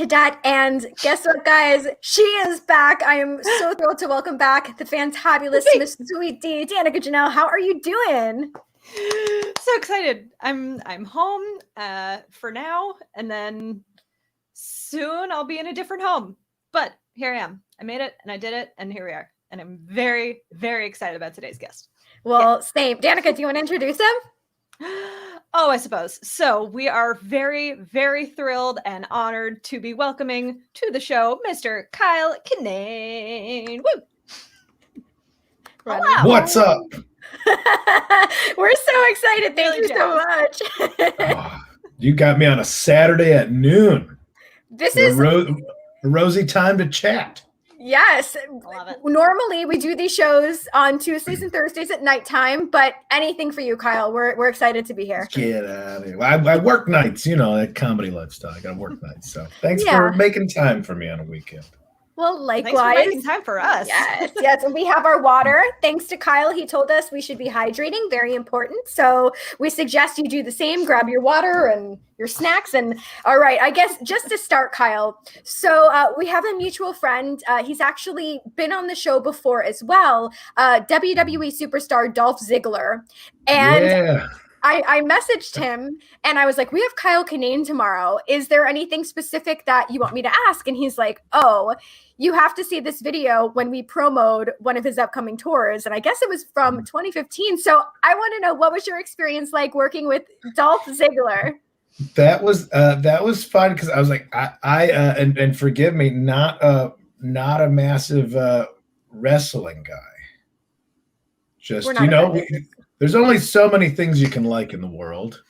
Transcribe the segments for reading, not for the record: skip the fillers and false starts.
cadet, and guess what, guys? She is back. I am so thrilled to welcome back the fantabulous Miss Sweet D, Danica Jenelle. How are you doing? So excited. I'm home for now, and then soon I'll be in a different home. But here I am. I made it, and I did it, and here we are. And I'm very, very excited about today's guest. Well, same. Danica, do you want to introduce him? Oh, I suppose. So we are very, very thrilled and honored to be welcoming to the show Mr. Kyle Kinane. Woo! Hello. What's up? We're so excited. Thank you so much. Oh, you got me on a Saturday at noon. This is a rosy time to chat. Yes. Love it. Normally we do these shows on Tuesdays and Thursdays at nighttime, but anything for you, Kyle. We're excited to be here. Get out of here. I work nights, at comedy lifestyle. I got to work nights. So thanks for making time for me on a weekend. Well, likewise. Thanks for making time for us. Yes. And we have our water. Thanks to Kyle. He told us we should be hydrating. Very important. So we suggest you do the same. Grab your water and your snacks. And all right, I guess just to start, Kyle. So we have a mutual friend. He's actually been on the show before as well. WWE superstar Dolph Ziggler. And I messaged him and I was like, we have Kyle Kinane tomorrow. Is there anything specific that you want me to ask? And he's like, oh, you have to see this video when we promoted one of his upcoming tours. And I guess it was from 2015. So I want to know, what was your experience like working with Dolph Ziggler? That was fun because I was like, and forgive me, not a massive wrestling guy. Just, there's only so many things you can like in the world.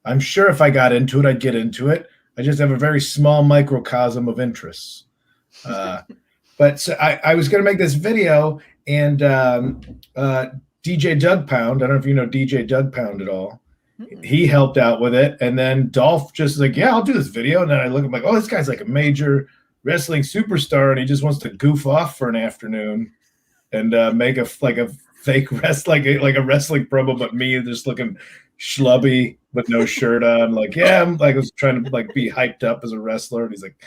I'm sure if I got into it, I'd get into it. I just have a very small microcosm of interests. But so I was going to make this video, and DJ Doug Pound, I don't know if you know DJ Doug Pound at all. He helped out with it. And then Dolph just like, yeah, I'll do this video. And then I look, I'm like, oh, this guy's like a major wrestling superstar, and he just wants to goof off for an afternoon and make a fake like a wrestling promo, but me just looking schlubby with no shirt on. Like, yeah, I'm like, I was trying to like be hyped up as a wrestler. And he's like,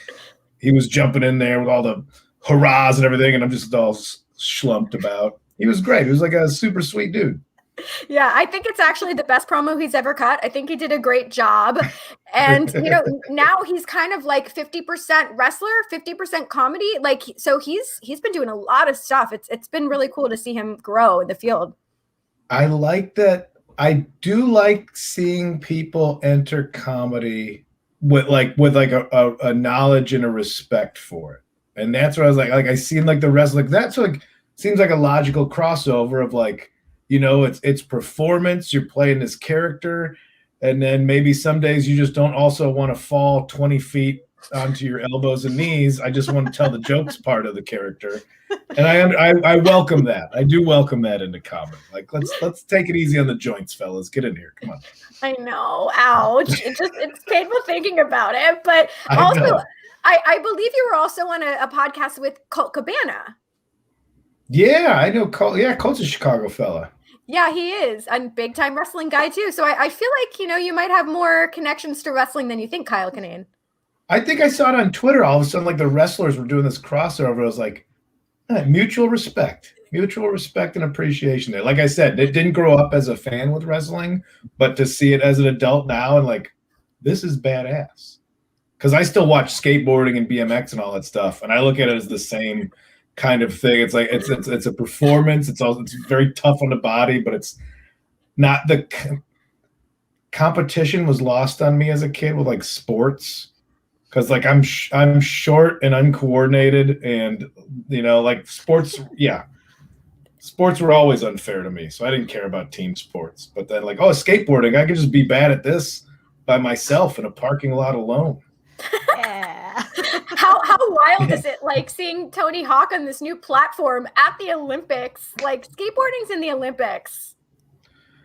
he was jumping in there with all the hurrahs and everything, and I'm just all schlumped about. He was great. He was like a super sweet dude. Yeah, I think it's actually the best promo he's ever cut. I think he did a great job. And, now he's kind of like 50% wrestler, 50% comedy. Like, so he's been doing a lot of stuff. It's been really cool to see him grow in the field. I like that. I do like seeing people enter comedy with a knowledge and a respect for it. And that's what I was like I seen like the wrestling. That's like seems like a logical crossover of like, it's performance. You're playing this character, and then maybe some days you just don't also want to fall 20 feet onto your elbows and knees. I just want to tell the jokes part of the character, and I welcome that. I do welcome that into comedy. Like let's take it easy on the joints, fellas. Get in here, come on. I know. Ouch! It's painful thinking about it, but also I believe you were also on a podcast with Colt Cabana. Yeah, I know Colt. Yeah, Colt's a Chicago fella. Yeah, he is a big time wrestling guy too. So I feel like, you might have more connections to wrestling than you think, Kyle Kinane. I think I saw it on Twitter. All of a sudden, like the wrestlers were doing this crossover. I was like, mutual respect and appreciation there. Like I said, it didn't grow up as a fan with wrestling, but to see it as an adult now and like, this is badass. Because I still watch skateboarding and BMX and all that stuff, and I look at it as the same kind of thing. It's like it's a performance. It's very tough on the body, but it's not the competition was lost on me as a kid with like sports, because like I'm short and uncoordinated, and like sports. Yeah, sports were always unfair to me, so I didn't care about team sports. But then like, skateboarding, I could just be bad at this by myself in a parking lot alone. Yeah. How wild is it, like seeing Tony Hawk on this new platform at the Olympics? Like, skateboarding's in the Olympics.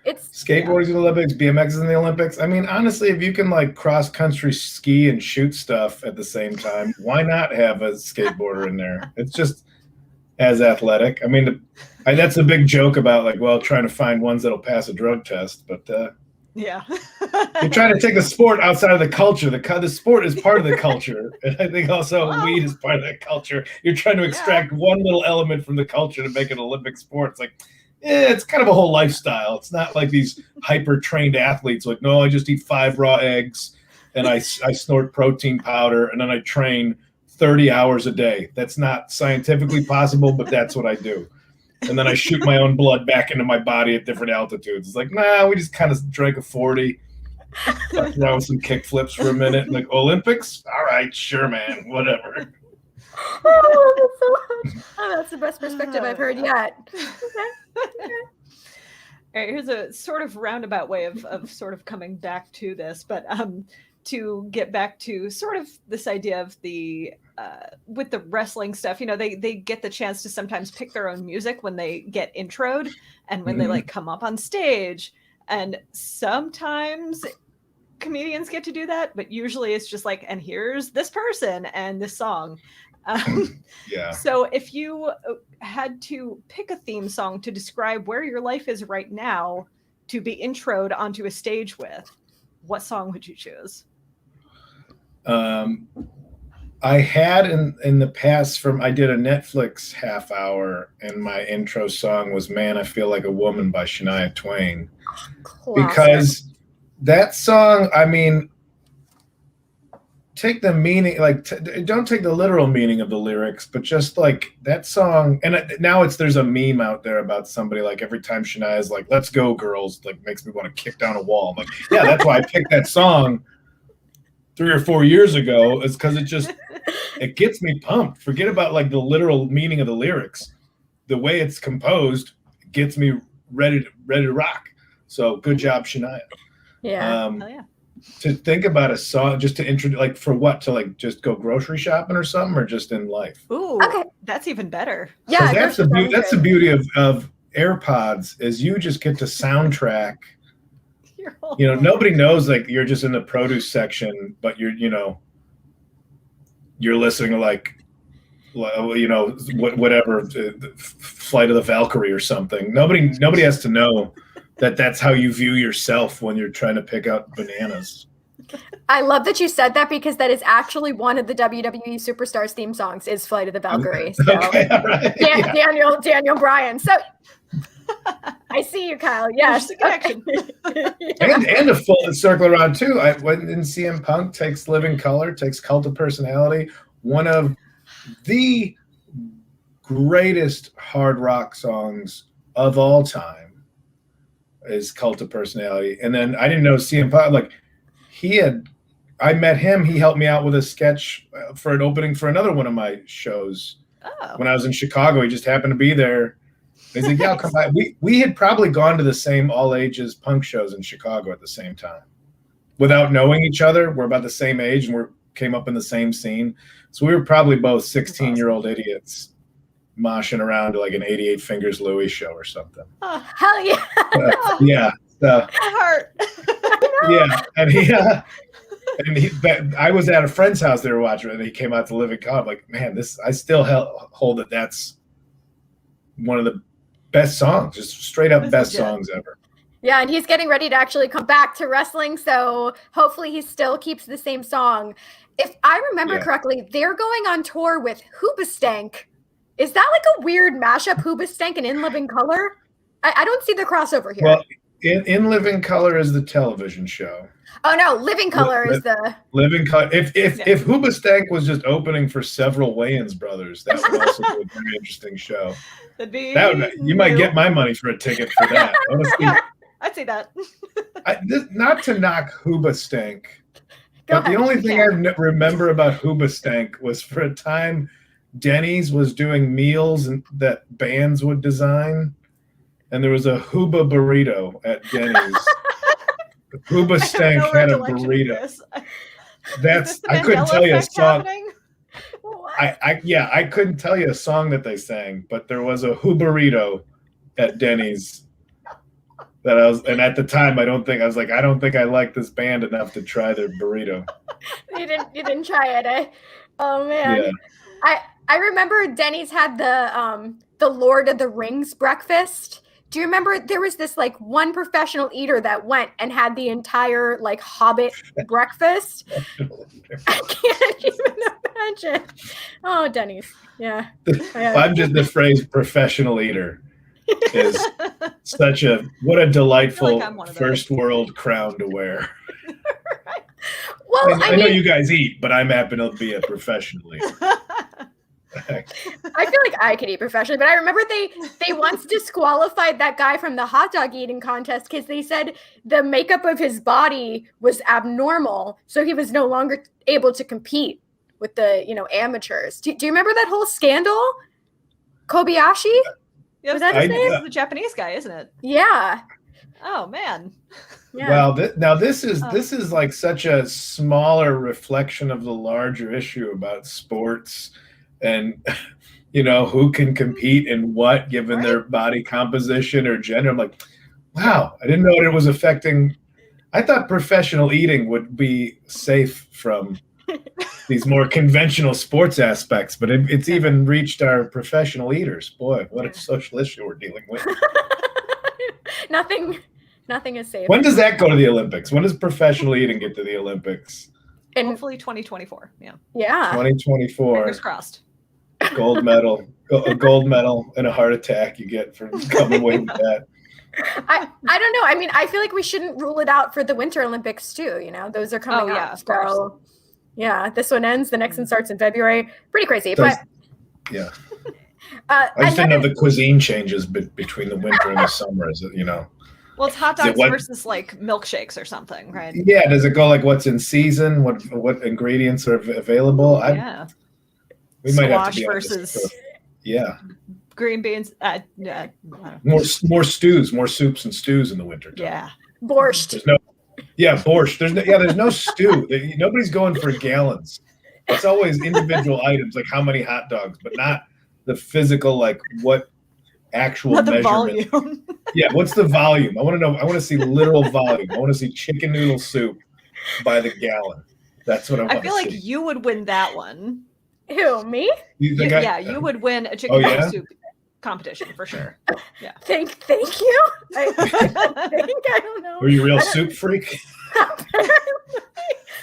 Skateboarding's in the Olympics, BMX is in the Olympics. I mean, honestly, if you can like cross country ski and shoot stuff at the same time, why not have a skateboarder in there? It's just as athletic. I mean, that's a big joke about like, trying to find ones that'll pass a drug test, but Yeah. You're trying to take the sport outside of the culture. The sport is part of the culture. And I think also weed is part of that culture. You're trying to extract one little element from the culture to make an Olympic sport. It's like, it's kind of a whole lifestyle. It's not like these hyper-trained athletes like, no, I just eat 5 raw eggs and I snort protein powder and then I train 30 hours a day. That's not scientifically possible, but that's what I do. And then I shoot my own blood back into my body at different altitudes. It's like, nah, we just kind of drank a 40, fucked around with some kick flips for a minute. Like, Olympics? All right, sure, man, whatever. That's the best perspective I've heard yet. All right, here's a sort of roundabout way of sort of coming back to this, but to get back to sort of this idea of the with the wrestling stuff, they get the chance to sometimes pick their own music when they get introed and when they like come up on stage, and sometimes comedians get to do that, but usually it's just like, and here's this person and this song. So if you had to pick a theme song to describe where your life is right now to be introed onto a stage with, what song would you choose? I had in the past I did a Netflix half hour and my intro song was Man, I Feel Like a Woman by Shania Twain. Classic. Because that song, I mean, take the meaning, like don't take the literal meaning of the lyrics, but just like that song. And now there's a meme out there about somebody like every time Shania is like, let's go girls, like makes me want to kick down a wall. I'm like, yeah, that's why I picked that song 3 or 4 years ago, is because it gets me pumped. Forget about like the literal meaning of the lyrics. The way it's composed gets me ready to rock. So good job, Shania. Yeah. To think about a song just to introduce, like for what, to like just go grocery shopping or something, or just in life. Ooh, okay, that's even better. Yeah, that's the beauty of AirPods, is you just get to soundtrack. Nobody knows, like you're just in the produce section, but you're listening to like whatever, Flight of the Valkyrie or something. Nobody has to know that that's how you view yourself when you're trying to pick out bananas. I love that you said that, because that is actually one of the WWE Superstars theme songs is Flight of the Valkyrie. So. Okay, all right. Daniel Bryan. So I see you, Kyle. Yes. Connection. and a full circle around too. I went in CM Punk takes Living Color, takes Cult of Personality, one of the greatest hard rock songs of all time is Cult of Personality. And then I didn't know CM Punk, like I met him, he helped me out with a sketch for an opening for another one of my shows. When I was in Chicago. He just happened to be there. He's like, yeah, I'll come by. We had probably gone to the same all ages punk shows in Chicago at the same time without knowing each other. We're about the same age and we came up in the same scene. So we were probably both 16-year-old idiots moshing around to like an 88 Fingers Louie show or something. Oh, hell yeah. Yeah. Heart. Yeah. And I was at a friend's house, they were watching it, and he came out to Living Color. I'm like, man, I still hold that that's one of the best songs, just straight up best songs ever. Yeah, and he's getting ready to actually come back to wrestling, so hopefully he still keeps the same song. If I remember correctly, they're going on tour with Hoobastank. Is that like a weird mashup, Hoobastank and In Living Color? I don't see the crossover here. Well, In Living Color is the television show. Oh no, Living Color is the Living Color. If Hoobastank was just opening for several Wayans brothers, that would also be a very interesting show. You might get my money for a ticket for that. Honestly, I'd say that. Not to knock Hoobastank, but the only thing I remember about Hoobastank was for a time Denny's was doing meals that bands would design, and there was a Hooba burrito at Denny's. Hoobastank had a burrito. I couldn't tell you a song. I couldn't tell you a song that they sang, but there was a Hoobarito at Denny's and at the time I don't think I like this band enough to try their burrito. You didn't try it, eh? Oh man. Yeah. I remember Denny's had the Lord of the Rings breakfast. do you remember there was this like one professional eater that went and had the entire like Hobbit breakfast? I can't even imagine. Oh, Denny's. Yeah. I'm just the phrase professional eater is such what a delightful first world crown to wear. Well, I know you guys eat, but I'm happen to be a professional eater. I feel like I could eat professionally, but I remember they once disqualified that guy from the hot dog eating contest because they said the makeup of his body was abnormal, so he was no longer able to compete with the amateurs. Do you remember that whole scandal? Kobayashi? Yeah, was that his name? It's the Japanese guy, isn't it? Yeah. Oh man. Yeah. Well, now this is like such a smaller reflection of the larger issue about sports and who can compete in what given their body composition or gender. I'm like, wow, I didn't know it was affecting. I thought professional eating would be safe from these more conventional sports aspects, but it's even reached our professional eaters. Boy, what a social issue we're dealing with. Nothing is safe. When does that go to the Olympics? When does professional eating get to the Olympics? And hopefully 2024. Yeah. 2024. Fingers crossed. Gold medal, a gold medal, and a heart attack you get for coming away with that. I don't know. I mean, I feel like we shouldn't rule it out for the Winter Olympics too. Those are coming up. Of course. Yeah, this one ends. The next one starts in February. Pretty crazy, but yeah. I just didn't know the cuisine changes between the winter and the summer. Is it Well, it's hot dogs versus like milkshakes or something, right? Yeah. Does it go like what's in season? What ingredients are available? Yeah. We might have to Squash be versus green beans. More stews, more soups and stews in the winter time. Yeah. Borscht. Borscht. There's no stew. Nobody's going for gallons. It's always individual items, like how many hot dogs, but not the physical, like what actual measurement. Volume. Yeah, what's the volume? I want to know. I want to see literal volume. I want to see chicken noodle soup by the gallon. That's what I want to see. I feel like you would win that one. Who, me? You would win a chicken noodle soup competition for sure. Yeah. Thank you. I don't know. Are you a real soup freak?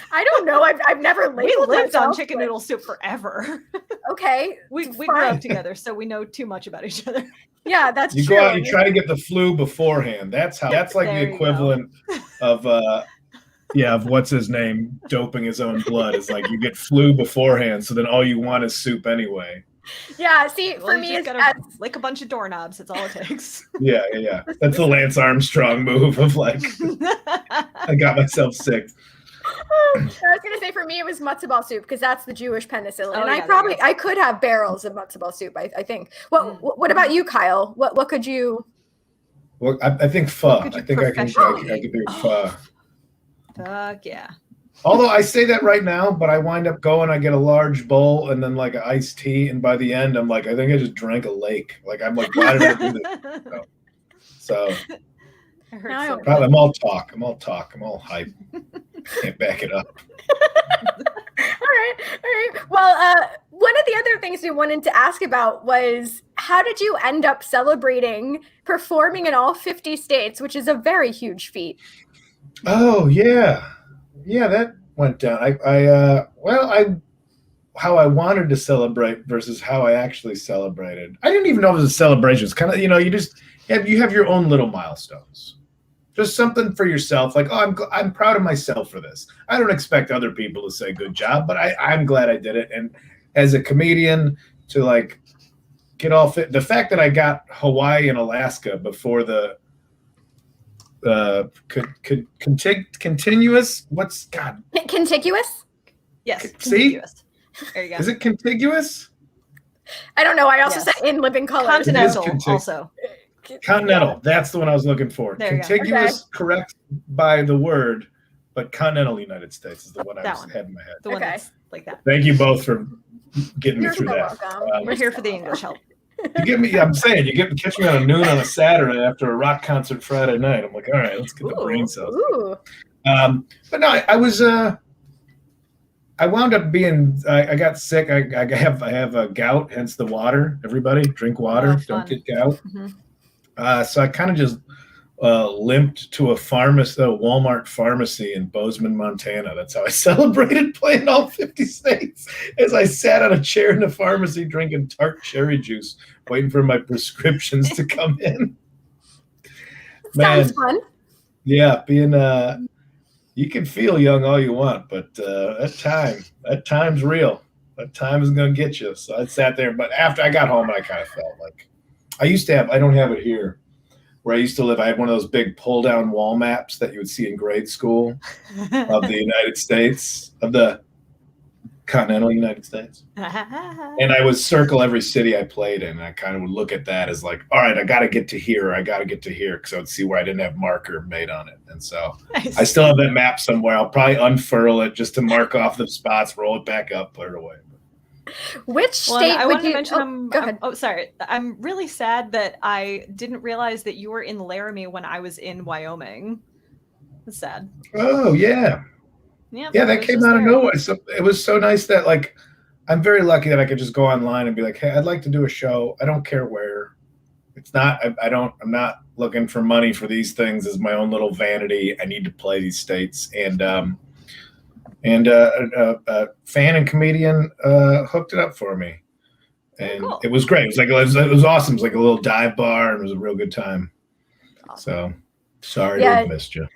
I don't know. I've never labeled lived myself on chicken noodle soup forever. Okay. We grew up together, so we know too much about each other. Yeah, that's true. You go out, you try to get the flu beforehand. That's like the equivalent of what's his name doping his own blood. It's like you get flu beforehand, so then all you want is soup anyway. Yeah, see, for me, it's lick a bunch of doorknobs. That's all it takes. Yeah. That's the Lance Armstrong move of like, I got myself sick. I was gonna say for me it was matzo ball soup because that's the Jewish penicillin, and I could have barrels of matzo ball soup. I think. What about you, Kyle? What could you? Well, I think pho. I think I can do pho. Fuck yeah. Although I say that right now, but I wind up going, I get a large bowl and then like an iced tea. And by the end, I'm like, I think I just drank a lake. Like, I'm like, why did I do this? So I'm all talk. I'm all hype. Can't back it up. All right. Well, one of the other things we wanted to ask about was how did you end up celebrating performing in all 50 states, which is a very huge feat? Oh, yeah. Yeah, that went down. How I wanted to celebrate versus how I actually celebrated. I didn't even know it was a celebration. It's kind of, you have your own little milestones. Just something for yourself. Like, oh, I'm proud of myself for this. I don't expect other people to say good job, but I'm glad I did it. And as a comedian to like get all fit, the fact that I got Hawaii and Alaska before the contiguous. What's God? Contiguous? Yes. See? Contiguous. There you go. Is it contiguous? I don't know. I also said in living color. Continental also. Continental. That's the one I was looking for. There contiguous, correct by the word, but continental United States is the one I had in my head. The one that's like that. Thank you both for getting me through that. We're here for the English help. You get me. I'm saying catch me on a noon on a Saturday after a rock concert Friday night. I'm like, all right, let's get the brain cells. But no, I wound up being. I got sick. I have a gout, hence the water. Everybody drink water. Don't get gout. So I kind of just limped to a Walmart pharmacy in Bozeman, Montana. That's how I celebrated playing all 50 states, as I sat on a chair in the pharmacy drinking tart cherry juice, waiting for my prescriptions to come in. Sounds fun. Yeah, you can feel young all you want, but that time's real. That time is going to get you. So I sat there, but after I got home, I kind of felt like I don't have it here. Where I used to live, I had one of those big pull-down wall maps that you would see in grade school of the United States, of the continental United States. And I would circle every city I played in. And I kind of would look at that as like, all right, I got to get to here. I got to get to here. Because I would see where I didn't have marker made on it. And so I still have that map somewhere. I'll probably unfurl it just to mark off the spots, roll it back up, put it away. Which state would you mention? Go ahead. Sorry. I'm really sad that I didn't realize that you were in Laramie when I was in Wyoming. It's sad. Oh, yeah. Yeah, that came out of nowhere. So it was so nice that, like, I'm very lucky that I could just go online and be like, hey, I'd like to do a show. I don't care where. It's not, I'm not looking for money for these things as my own little vanity. I need to play these states. And a fan and comedian hooked it up for me, and cool. It was great. It was awesome. It was like a little dive bar, and it was a real good time. Awesome. So sorry to have missed you.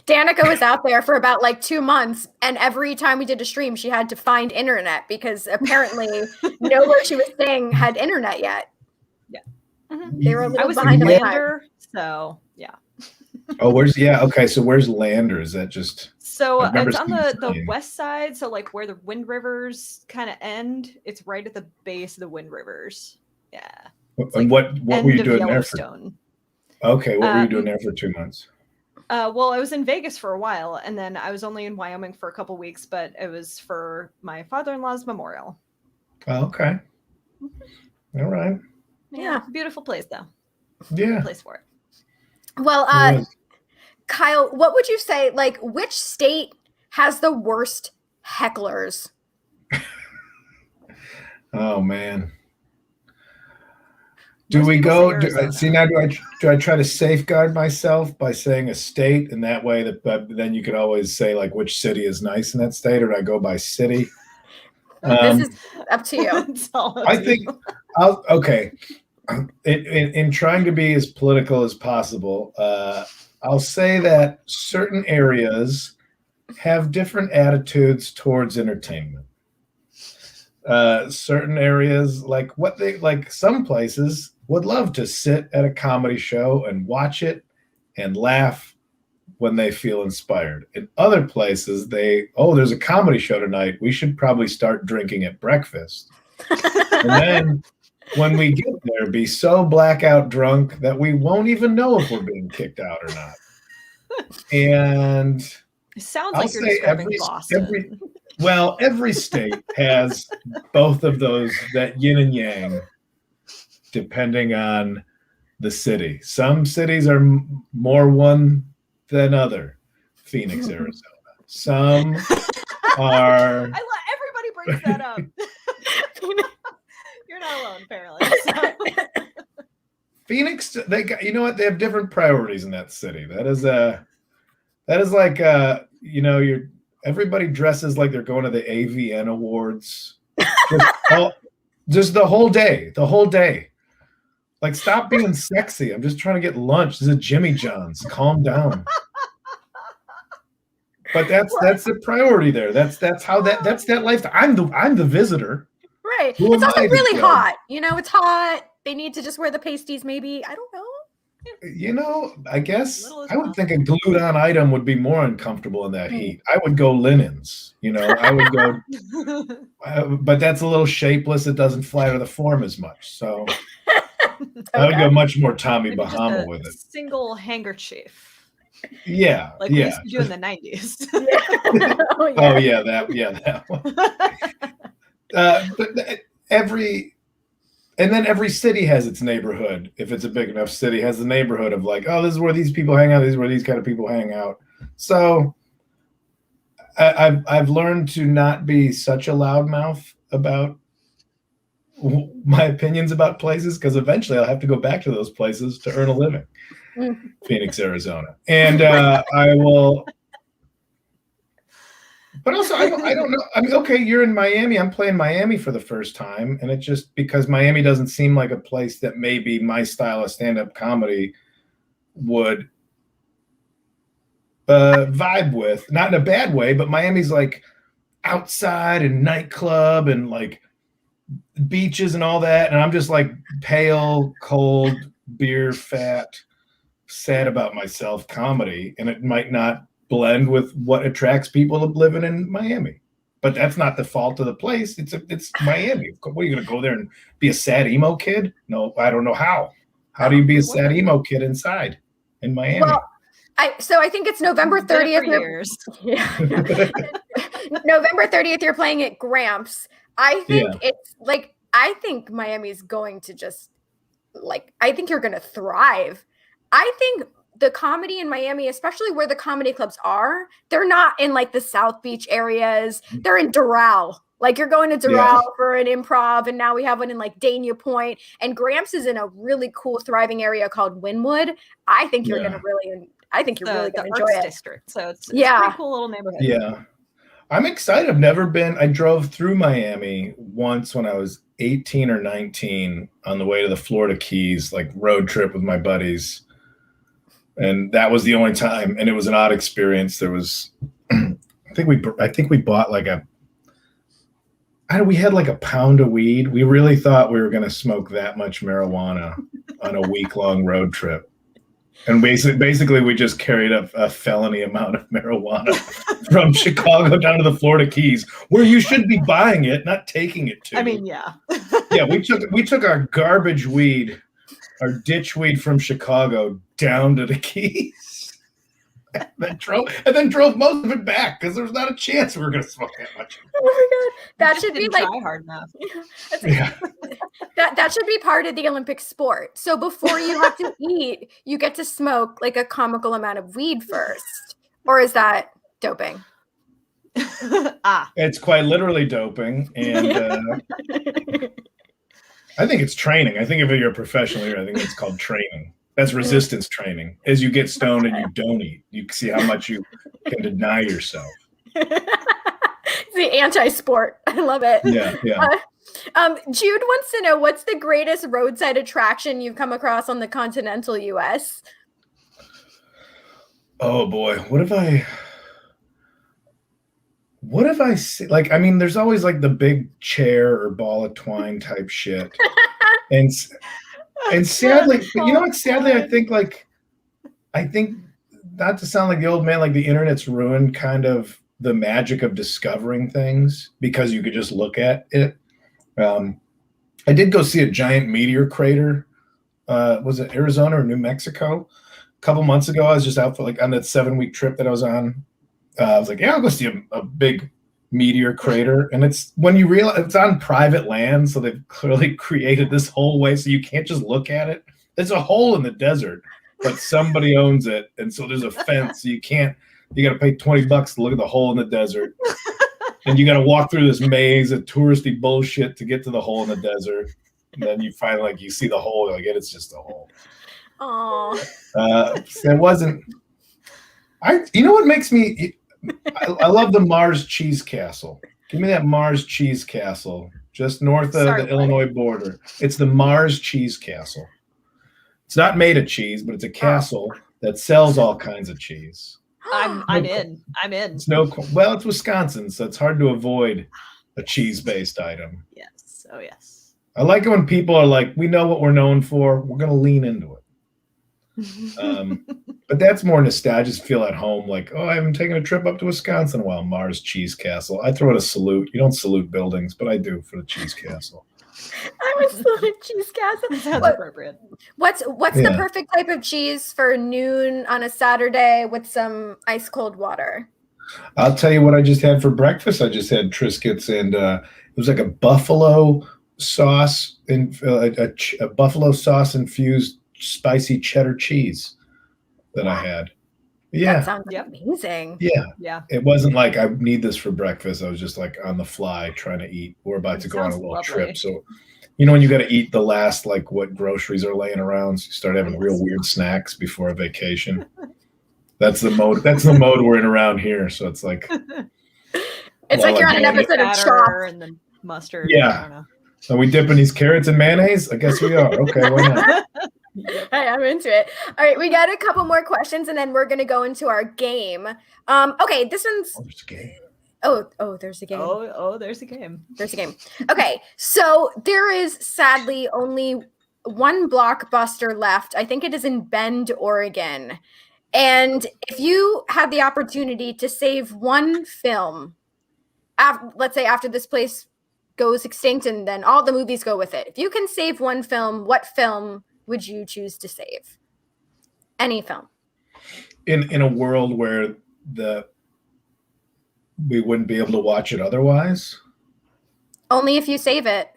Danica was out there for about like 2 months, and every time we did a stream, she had to find internet because apparently nowhere she was staying had internet yet. Yeah, they were a little behind the Lander, so yeah. Okay, so where's Lander? Is that just? So it's on the west side, so like where the Wind Rivers kind of end. It's right at the base of the Wind Rivers. Yeah. And what were you doing there for? Okay, what were you doing there for 2 months? Well, I was in Vegas for a while, and then I was only in Wyoming for a couple weeks, but it was for my father-in-law's memorial. Oh, okay. All right. Yeah, beautiful place though. Yeah. Place for it. Well, Kyle, what would you say, like, which state has the worst hecklers? Oh, man. Do I try to safeguard myself by saying a state, and that way then you could always say, like, which city is nice in that state, or do I go by city? This is up to you. I think okay. In trying to be as political as possible, I'll say that certain areas have different attitudes towards entertainment. Certain areas, like some places would love to sit at a comedy show and watch it and laugh when they feel inspired. In other places, there's a comedy show tonight. We should probably start drinking at breakfast. And then when we get there, be so blackout drunk that we won't even know if we're being kicked out or not. And it sounds like you're describing Boston. Every state has both of those, that yin and yang, depending on the city. Some cities are more one than other. Phoenix, Arizona. Some are. Everybody brings that up. You're not alone, apparently. So. Phoenix, they have different priorities in that city. That is like everybody dresses like they're going to the AVN Awards. Just the whole day. Like, stop being sexy. I'm just trying to get lunch. This is a Jimmy John's. Calm down. But that's the priority there. That's that lifestyle. I'm the visitor. Right. It's also really hot. It's hot. They need to just wear the pasties, maybe. I don't know. I guess I would think a glued on item would be more uncomfortable in that heat. I would go linens, I would go, but that's a little shapeless. It doesn't flatter the form as much. So I would go much more Tommy Bahama with it. Single handkerchief. Yeah. Like we used to do in the 90s. That one. But every city has its neighborhood. If it's a big enough city, has the neighborhood of like, oh, this is where these people hang out. This is where these kind of people hang out. So I've learned to not be such a loudmouth about my opinions about places, because eventually I'll have to go back to those places to earn a living. Phoenix, Arizona. And I will. But also, I don't know. I mean, okay, you're in Miami. I'm playing Miami for the first time. And it's just because Miami doesn't seem like a place that maybe my style of stand-up comedy would vibe with. Not in a bad way, but Miami's like outside and nightclub and like beaches and all that. And I'm just like pale, cold, beer fat, sad about myself comedy. And it might not blend with what attracts people living in Miami, but that's not the fault of the place. It's Miami. What, are you going to go there and be a sad emo kid? No, I don't know how. How do you be a sad emo kid inside in Miami? Well, I think it's November 30th. Yeah. November 30th, you're playing at Gramps. I think it's like, I think Miami's going to just like, I think you're going to thrive. I think the comedy in Miami, especially where the comedy clubs are, they're not in like the South Beach areas. They're in Doral. Like you're going to Doral for an improv, and now we have one in like Dania Point. And Gramps is in a really cool, thriving area called Wynwood. I think you're going to really, really going to enjoy it. District. So it's a pretty cool little neighborhood. Yeah. I'm excited. I've never been. I drove through Miami once when I was 18 or 19 on the way to the Florida Keys, like road trip with my buddies. And that was the only time, and it was an odd experience. There was, I think we bought like we had like a pound of weed. We really thought we were going to smoke that much marijuana on a week-long road trip. And basically we just carried a felony amount of marijuana from Chicago down to the Florida Keys, where you should be buying it, not taking it to. I mean, yeah. Yeah, we took our garbage weed, our ditch weed from Chicago down to the Keys, and then drove most of it back because there was not a chance we were going to smoke that much. Oh my god, that should be like try hard enough. That should be part of the Olympic sport. So before you have to eat, you get to smoke like a comical amount of weed first, or is that doping? It's quite literally doping, and I think it's training. I think if you're a professional here, I think it's called training. That's resistance training. As you get stoned and you don't eat, you see how much you can deny yourself. It's the anti-sport. I love it. Yeah. Jude wants to know, what's the greatest roadside attraction you've come across on the continental U.S.? Oh boy, what have I seen? Like, I mean, there's always like the big chair or ball of twine type shit, and sadly, but you know what? Sadly, I think not to sound like the old man, like the internet's ruined kind of the magic of discovering things because you could just look at it. I did go see a giant meteor crater. Was it Arizona or New Mexico? A couple months ago, I was just out for like on that 7-week trip that I was on. I was like, yeah, I'll go see a big meteor crater. And it's when you realize it's on private land, so they've clearly created this whole way so you can't just look at it. There's a hole in the desert, but somebody owns it. And so there's a fence. So you got to pay $20 to look at the hole in the desert. And you got to walk through this maze of touristy bullshit to get to the hole in the desert. And then you finally, like, you see the hole. You're like, it's just a hole. Aww. It wasn't. You know what makes me? I love the Mars Cheese Castle. Give me that Mars Cheese Castle just north of the Illinois border. It's the Mars Cheese Castle. It's not made of cheese, but it's a castle that sells all kinds of cheese. I'm in. It's it's Wisconsin, so it's hard to avoid a cheese-based item. Yes. Oh yes. I like it when people are like, we know what we're known for. We're going to lean into it. But that's more nostalgia. Just feel at home, like, I haven't taken a trip up to Wisconsin in a while. Mars Cheese Castle. I throw it a salute. You don't salute buildings, but I do for the Cheese Castle. I would salute Cheese Castle. Sounds appropriate. What's the perfect type of cheese for noon on a Saturday with some ice cold water? I'll tell you what I just had for breakfast. I just had Triscuits, and it was like a buffalo sauce and a buffalo sauce infused spicy cheddar cheese that I had. Yeah. That sounds amazing. Yeah. It wasn't like I need this for breakfast. I was just like on the fly trying to eat. We're about to go on a little trip. So You know when you got to eat the last like what groceries are laying around, so you start having real weird snacks before a vacation. That's the mode. That's the mode we're in around here. So it's like you're on an episode of Chopped. And then mustard. Yeah. I don't know. Are we dipping these carrots in mayonnaise? I guess we are. Okay, why not? Hey, I'm into it. All right, we got a couple more questions, and then we're gonna go into our game. Okay, this one's. Oh, there's a game. Oh, there's a game. There's a game. There's a game. Okay, so there is sadly only one Blockbuster left. I think it is in Bend, Oregon. And if you had the opportunity to save one film, let's say after this place goes extinct and then all the movies go with it. If you can save one film, what film would you choose to save? Any film. In a world where we wouldn't be able to watch it otherwise? Only if you save it.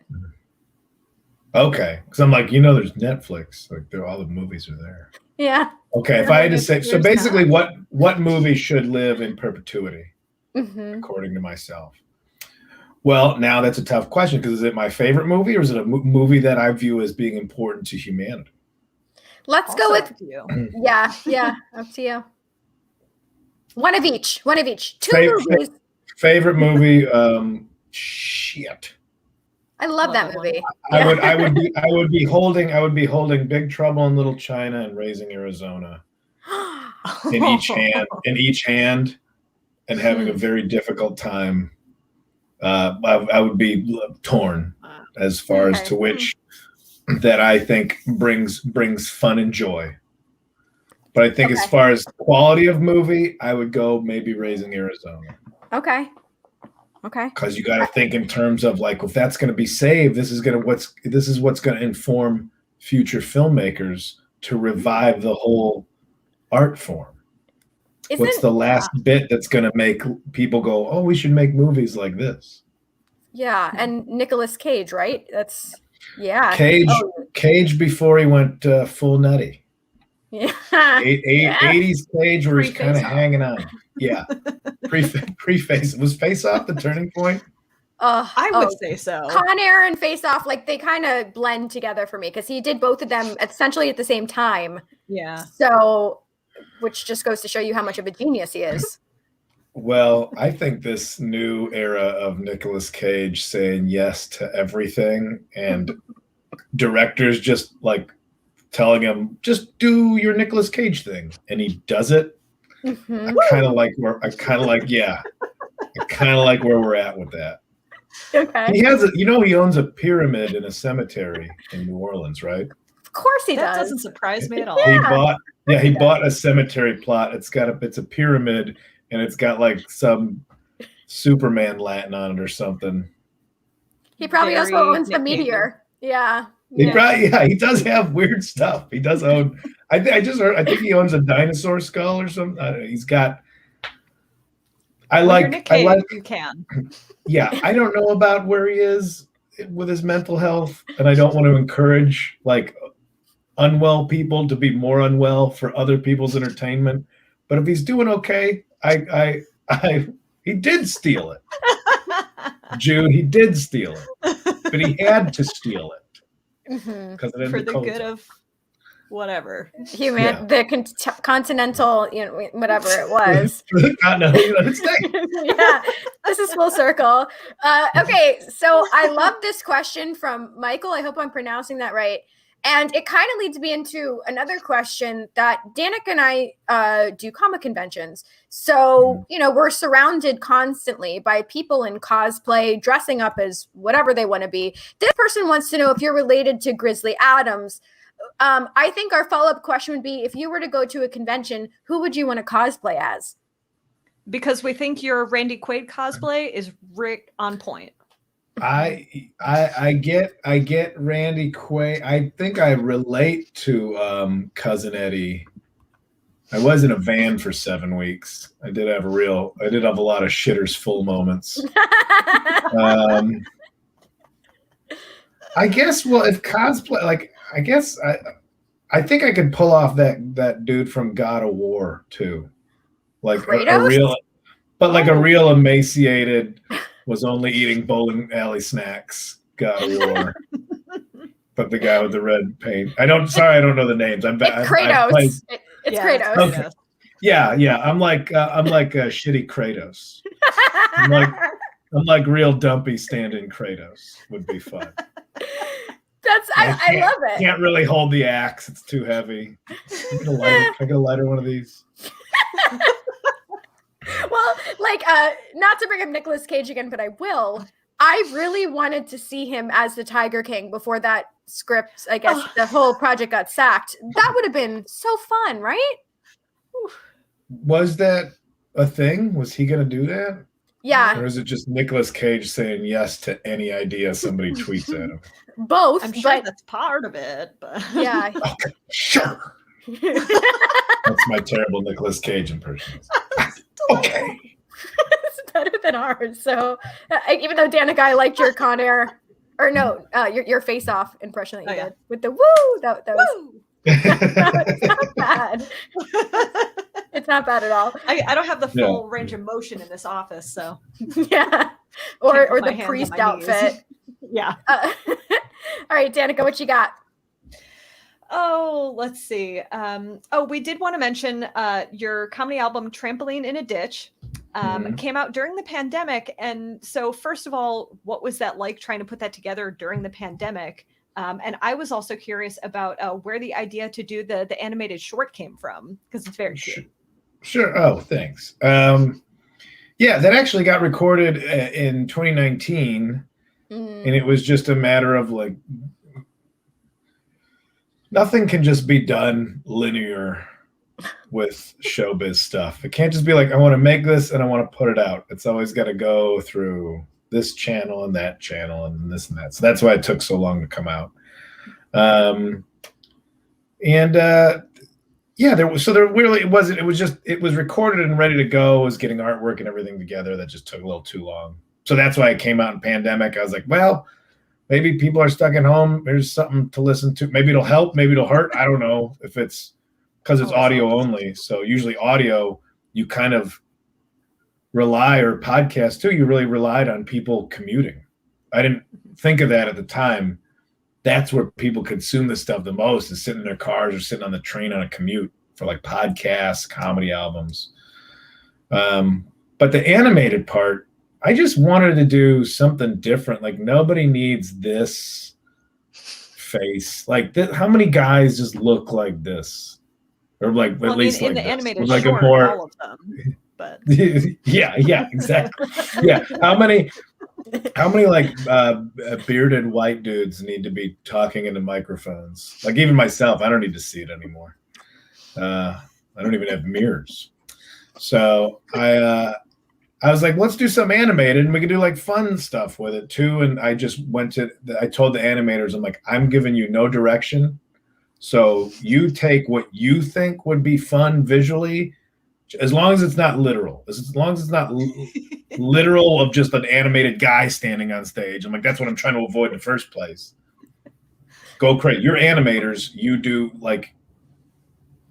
Okay. Because I'm like, there's Netflix. Like all the movies are there. Yeah. Okay. If I had to say, so basically what movie should live in perpetuity, according to myself? Well, now that's a tough question because is it my favorite movie or is it a movie that I view as being important to humanity? Let's go with you. Yeah, up to you. One of each. Two movies. Favorite movie? Shit. I love that movie. I would be holding Big Trouble in Little China and Raising Arizona in each hand, and having a very difficult time. I would be torn as far as to which that I think brings fun and joy. But I think as far as quality of movie, I would go maybe Raising Arizona. Okay. Because you got to think in terms of like, if that's going to be saved, this is what's going to inform future filmmakers to revive the whole art form. What's the last bit that's going to make people go, oh, we should make movies like this? Yeah, and Nicolas Cage, right? Cage before he went full nutty. Yeah. 80s Cage where he's kind of hanging on. Yeah. Pre-Face. Was Face Off the turning point? I would say so. Con Air and Face Off, like they kind of blend together for me because he did both of them essentially at the same time. Yeah. So, which just goes to show you how much of a genius he is. Well, I think this new era of Nicolas Cage saying yes to everything and directors just like telling him, just do your Nicolas Cage thing. And he does it. I kind of like where we're at with that. Okay. He has he owns a pyramid in a cemetery in New Orleans, right? Of course he does. That doesn't surprise me at all. He bought a cemetery plot. It's a pyramid and it's got like some Superman Latin on it or something. He probably also owns the meteor. Yeah. He does have weird stuff. He does own. I think he owns a dinosaur skull or something. He's got. You can. Yeah, I don't know about where he is with his mental health, and I don't want to encourage like unwell people to be more unwell for other people's entertainment. But if he's doing okay, he did steal it. June, he did steal it, but he had to steal it. For the good of whatever the continental, whatever it was. For the continental United States. Yeah, this is full circle. Okay, so I love this question from Michael. I hope I'm pronouncing that right. And it kind of leads me into another question that Danica and I do comic conventions. So, we're surrounded constantly by people in cosplay, dressing up as whatever they want to be. This person wants to know if you're related to Grizzly Adams. I think our follow-up question would be, if you were to go to a convention, who would you want to cosplay as? Because we think your Randy Quaid cosplay is right on point. I get Randy Quaid. I think I relate to Cousin Eddie. I was in a van for 7 weeks. I did have a lot of shitters full moments. I guess if cosplay, like I think I could pull off that dude from God of War too, like a real emaciated. Was only eating bowling alley snacks. God of War. but the guy with the red paint. I don't know the names. I'm bad. It's Kratos. It's Kratos. Okay. Yeah. I'm like a shitty Kratos. I'm like real dumpy stand-in Kratos would be fun. I love it. Can't really hold the axe. It's too heavy. Can I get a lighter one of these? Well, like, not to bring up Nicolas Cage again, but I will. I really wanted to see him as the Tiger King before that script, I guess, the whole project got sacked. That would have been so fun, right? Was that a thing? Was he going to do that? Yeah. Or is it just Nicolas Cage saying yes to any idea somebody tweets at him? Both. I'm sure that's part of it, but yeah. Okay, sure. That's my terrible Nicolas Cage impression. Okay. It's better than ours. So even though Danica, I liked your Con Air, or no, your Face Off impression that you did with the woo. That was it's not bad. It's not bad at all. I don't have the full range of motion in this office, so yeah. Or the priest outfit. Yeah. All right, Danica, what you got? Oh, let's see. We did want to mention your comedy album Trampoline in a Ditch came out during the pandemic. And so first of all, what was that like trying to put that together during the pandemic? And I was also curious about where the idea to do the animated short came from, because it's very cute. Sure. Oh, thanks. Yeah, that actually got recorded in 2019. And it was just a matter of like, nothing can just be done linear with showbiz stuff. It can't just be like, I want to make this and I want to put it out. It's always got to go through this channel and that channel and this and that. So that's why it took so long to come out. It was recorded and ready to go. It was getting artwork and everything together. That just took a little too long. So that's why it came out in pandemic. I was like, well, maybe people are stuck at home. There's something to listen to. Maybe it'll help. Maybe it'll hurt. I don't know if it's because it's audio only. So usually audio, you kind of rely, or podcast too, you really relied on people commuting. I didn't think of that at the time. That's where people consume this stuff the most, is sitting in their cars or sitting on the train on a commute for like podcasts, comedy albums. But the animated part, I just wanted to do something different. Like, nobody needs this face. Like, how many guys just look like this? Or like, at least in like the this. animated like short, a more, all of them. But yeah, exactly. Yeah, how many like bearded white dudes need to be talking into microphones? Like, even myself, I don't need to see it anymore. I don't even have mirrors. So I was like, let's do some animated, and we can do like fun stuff with it too. And I just I told the animators, I'm like, I'm giving you no direction. So you take what you think would be fun visually, as long as it's not literal. As long as it's not literal of just an animated guy standing on stage. I'm like, that's what I'm trying to avoid in the first place. Go crazy. You're animators. You do like,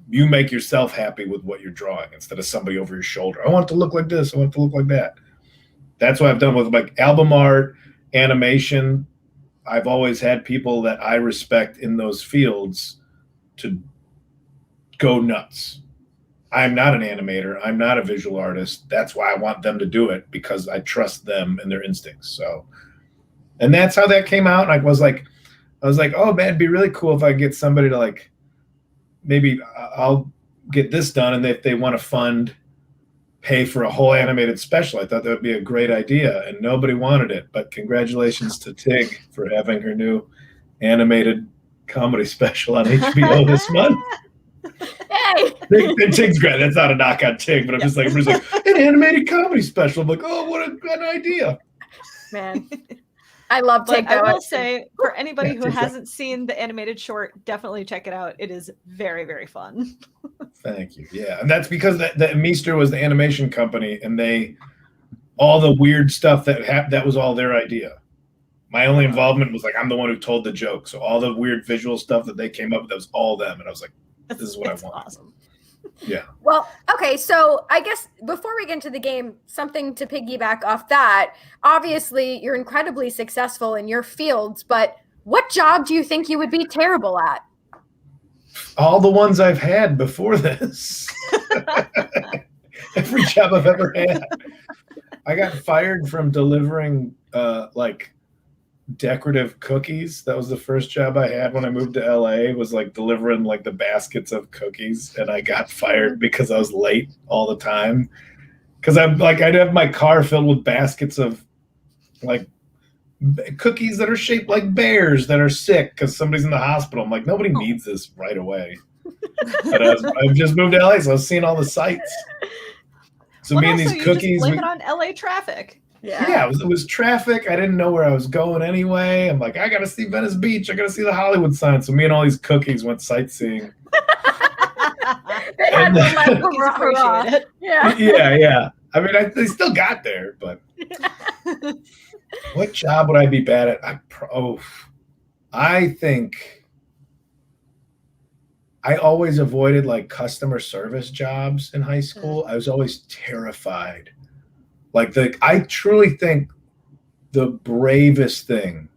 you make yourself happy with what you're drawing instead of somebody over your shoulder. I want it to look like this. I want it to look like that. That's what I've done with like album art, animation. I've always had people that I respect in those fields to go nuts. I'm not an animator. I'm not a visual artist. That's why I want them to do it, because I trust them and their instincts. So, and that's how that came out. And I was like, oh man, it'd be really cool if I get somebody to like, maybe I'll get this done. And if they want to pay for a whole animated special, I thought that would be a great idea, and nobody wanted it. But congratulations to Tig for having her new animated comedy special on HBO this month. Hey, Tig's great. That's not a knock on Tig, but I'm just like, an animated comedy special. I'm like, oh, what a good idea, man. I love Tig. I will say, for anybody who hasn't seen the animated short, definitely check it out. It is very, very fun. Thank you. Yeah, and that's because that Meester was the animation company, and all the weird stuff that was all their idea. My only involvement was like, I'm the one who told the joke. So all the weird visual stuff that they came up with, that was all them. And I was like, this is what I want. Awesome. Yeah. Well, okay. So I guess before we get into the game, something to piggyback off that, obviously you're incredibly successful in your fields, but What job do you think you would be terrible at? All the ones I've had before this. Every job I've ever had. I got fired from delivering like decorative cookies. That was the first job I had when I moved to LA, was like delivering like the baskets of cookies, and I got fired because I was late all the time. Because I'm like, I'd have my car filled with baskets of like cookies that are shaped like bears that are sick because somebody's in the hospital. I'm like, nobody needs this right away. But I've just moved to LA, so I was seeing all the sights. So me and these cookies, blame it on LA traffic. Yeah, it was traffic. I didn't know where I was going anyway. I'm like, I gotta see Venice Beach. I gotta see the Hollywood sign. So me and all these cookies went sightseeing. They had appreciate it. Yeah. I mean, they still got there, but what job would I be bad at? I think I always avoided like customer service jobs in high school. I was always terrified. Like I truly think the bravest thing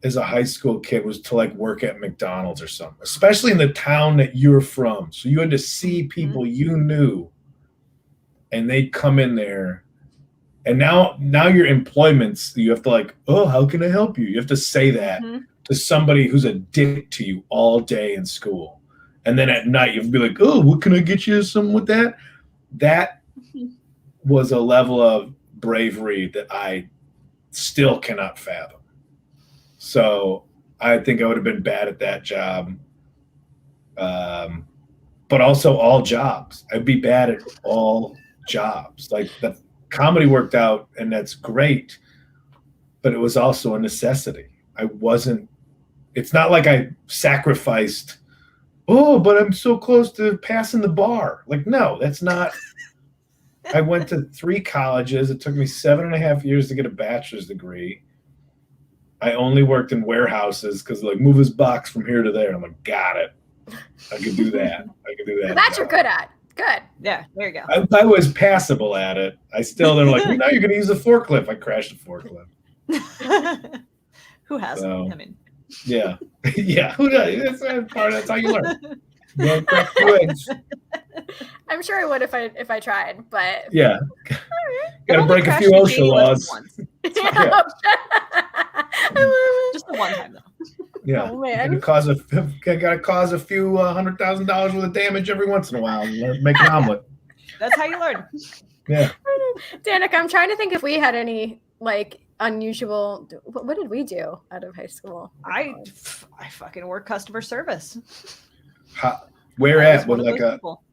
as a high school kid was to like work at McDonald's or something, especially in the town that you're from. So you had to see people you knew, and they'd come in there. And now your employments, you have to like, oh, how can I help you? You have to say that to somebody who's a dick to you all day in school. And then at night, you have to be like, oh, what can I get you some with that? That was a level of bravery that I still cannot fathom. So I think I would have been bad at that job. But also all jobs. I'd be bad at all jobs. Like the comedy worked out, and that's great, but it was also a necessity. It's not like I sacrificed, but I'm so close to passing the bar. Like, no, that's not. I went to 3 colleges. It took me 7.5 years to get a bachelor's degree. I only worked in warehouses because like move this box from here to there. I'm like, got it. I could do that. That you're good at. Good. Yeah, there you go. I was passable at it. They're like, now you're going to use a forklift. I crashed a forklift. Who hasn't? So, I mean, yeah. Yeah. Who does? That's how you learn. You don't crack 2 eggs. I'm sure I would if I tried, but yeah. Got to break a few OSHA laws. Yeah. Just the one time though. Yeah, oh, man. Got to cause a few $100,000 worth of damage every once in a while. Make an omelet. That's how you learn. Yeah. Danica, I'm trying to think if we had any like unusual. What did we do out of high school? I fucking work customer service. Where at? With like a. People.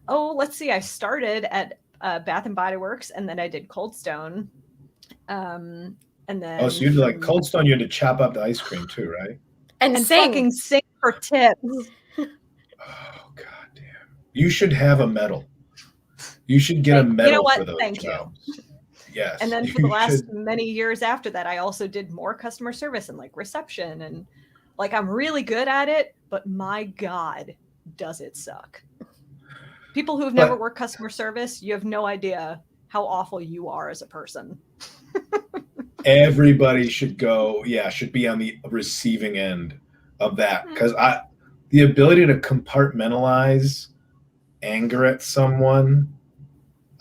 Oh, let's see. I started at Bath and Body Works, and then I did Cold Stone. And then. So you did like Cold Stone. You had to chop up the ice cream too, right? And fucking sing for tips. Oh god damn! You should have a medal. You should get a medal for those jobs. You. Yes. And then for the last many years after that, I also did more customer service and like reception, and like I'm really good at it, but my god, does it suck. People who have never worked customer service, you have no idea how awful you are as a person. Everybody should be on the receiving end of that, because the ability to compartmentalize anger at someone,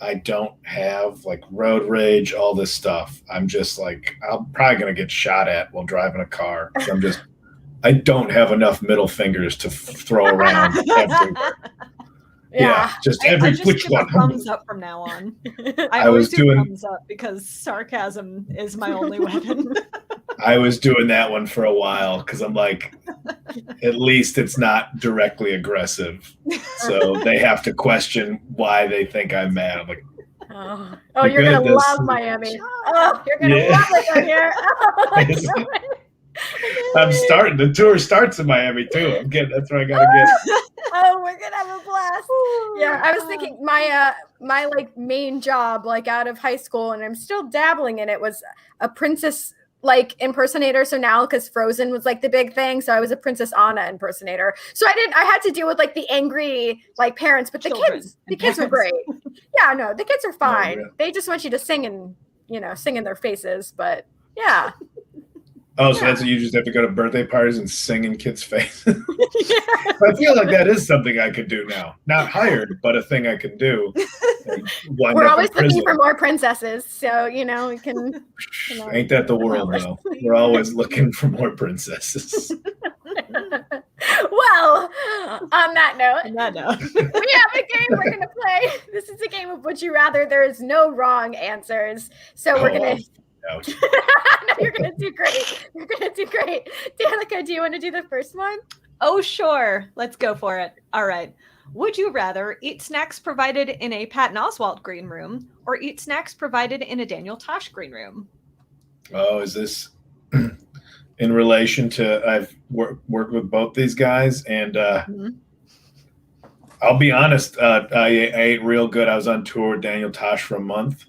I don't have, like road rage, all this stuff. I'm just like, I'm probably going to get shot at while driving a car. I don't have enough middle fingers to throw around everywhere. Yeah, which one? Thumbs up from now on. I always do thumbs up because sarcasm is my only weapon. I was doing that one for a while because I'm like, at least it's not directly aggressive. So they have to question why they think I'm mad. I'm like, you're going to love Miami. Oh, you're going to love it here. Oh, I'm starting. The tour starts in Miami too. That's where I gotta get. Oh, we're gonna have a blast. Yeah, I was thinking my like main job like out of high school, and I'm still dabbling in it, was a princess like impersonator. So now, because Frozen was like the big thing, so I was a Princess Anna impersonator. So I had to deal with like the angry like parents, but the kids were great. Yeah, no, the kids are fine. They just want you to sing in their faces, but yeah. Oh, so that's what you just have to go to birthday parties and sing in kids' faces. I feel like that is something I could do now. Not hired, but a thing I can do. We're always looking for more princesses, so we can. Ain't that the world, though? We're always looking for more princesses. Well, on that note, On that note. we have a game we're going to play. This is a game of Would You Rather. There is no wrong answers. So we're going to... No, you're going to do great. You're going to do great. Danica, do you want to do the first one? Oh, sure. Let's go for it. All right. Would you rather eat snacks provided in a Patton Oswalt green room or eat snacks provided in a Daniel Tosh green room? Oh, is this... in relation to I've worked with both these guys, and I'll be honest, I ate real good. I was on tour with Daniel Tosh for a month,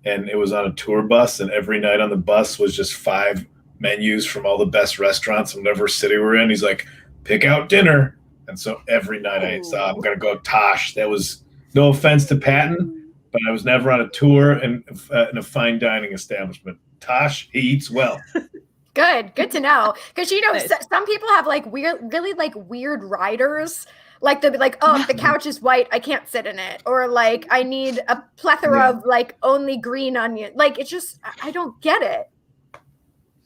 and it was on a tour bus, and every night on the bus was just 5 menus from all the best restaurants in whatever city we're in. He's like, pick out dinner. And so every night I ate, so I'm going to go Tosh. That was no offense to Patton, but I was never on a tour in a fine dining establishment. Tosh, he eats well. Good to know. Because Nice. some people have really weird riders. Like they'll be like, oh, if the couch is white, I can't sit in it. Or like I need a plethora of only green onion. Like it's just I don't get it.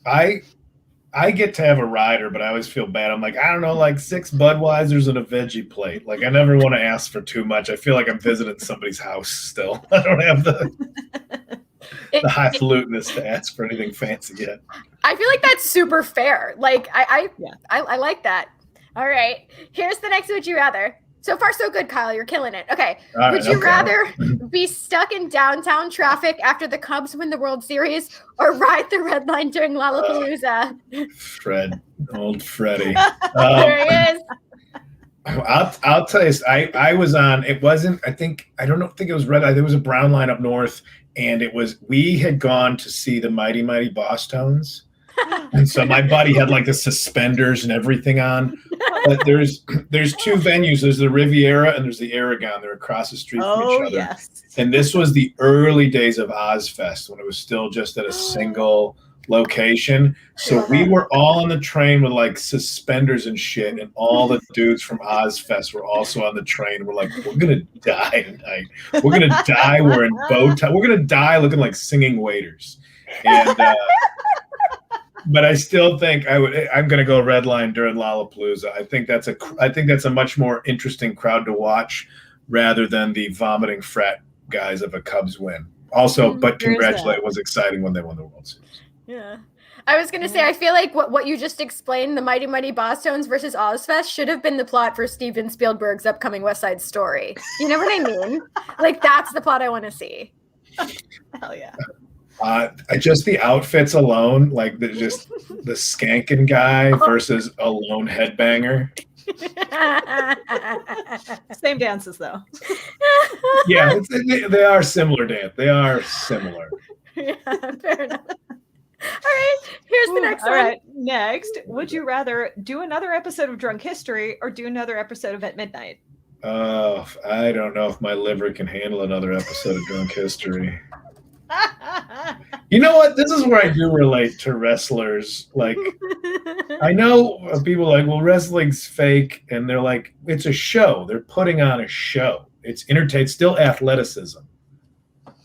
I get to have a rider, but I always feel bad. I'm like, I don't know, like 6 Budweisers and a veggie plate. Like I never want to ask for too much. I feel like I'm visiting somebody's house still. I don't have the highfalutenness to ask for anything fancy yet. I feel like that's super fair. Like I like that. All right. Here's the next Would You Rather. So far, so good, Kyle. You're killing it. Okay. Would you rather be stuck in downtown traffic after the Cubs win the World Series or ride the red line during Lollapalooza? Fred, old Freddie. There he is. I'll tell you, I was on, it wasn't, I don't think it was red eye. There was a brown line up north, and we had gone to see the Mighty Mighty Boss Tones. And so my buddy had like the suspenders and everything on. But there's 2 venues. There's the Riviera and there's the Aragon. They're across the street from each other. Yes. And this was the early days of Ozfest when it was still just at a single location. So we were all on the train with like suspenders and shit, and all the dudes from Ozfest were also on the train. We're like, we're gonna die tonight. We're gonna die wearing bow tie. We're gonna die looking like singing waiters. And but I still think I'm gonna go red line during Lollapalooza. I think that's a much more interesting crowd to watch rather than the vomiting frat guys of a Cubs win. Also, but congratulate, it was exciting when they won the World Series. Yeah. I was going to say, I feel like what you just explained, the Mighty Mighty Boss Tones versus Ozfest, should have been the plot for Steven Spielberg's upcoming West Side Story. You know what I mean? Like, that's the plot I want to see. Hell yeah. Just the outfits alone, like the skanking guy versus a lone headbanger. Same dances, though. Yeah, they are similar, Dan. They are similar. Yeah, fair enough. All right, here's the next one. All right, next. Would you rather do another episode of Drunk History or do another episode of At Midnight? Oh, I don't know if my liver can handle another episode of Drunk History. You know what? This is where I do relate to wrestlers. Like, I know people are like, well, wrestling's fake, and they're like, it's a show. They're putting on a show. It's entertainment, still athleticism.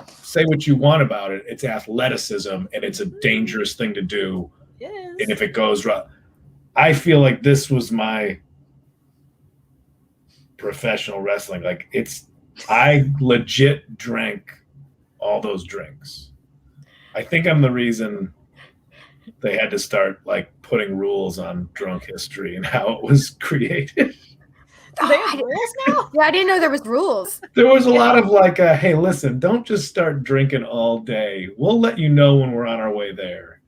Say what you want about it. It's athleticism, and it's a dangerous thing to do. Yes. And if it goes wrong, I feel like this was my professional wrestling. Like, I legit drank all those drinks. I think I'm the reason they had to start like putting rules on Drunk History and how it was created. Do they have rules now? Yeah, I didn't know there was rules. There was a lot of like, hey, listen, don't just start drinking all day. We'll let you know when we're on our way there.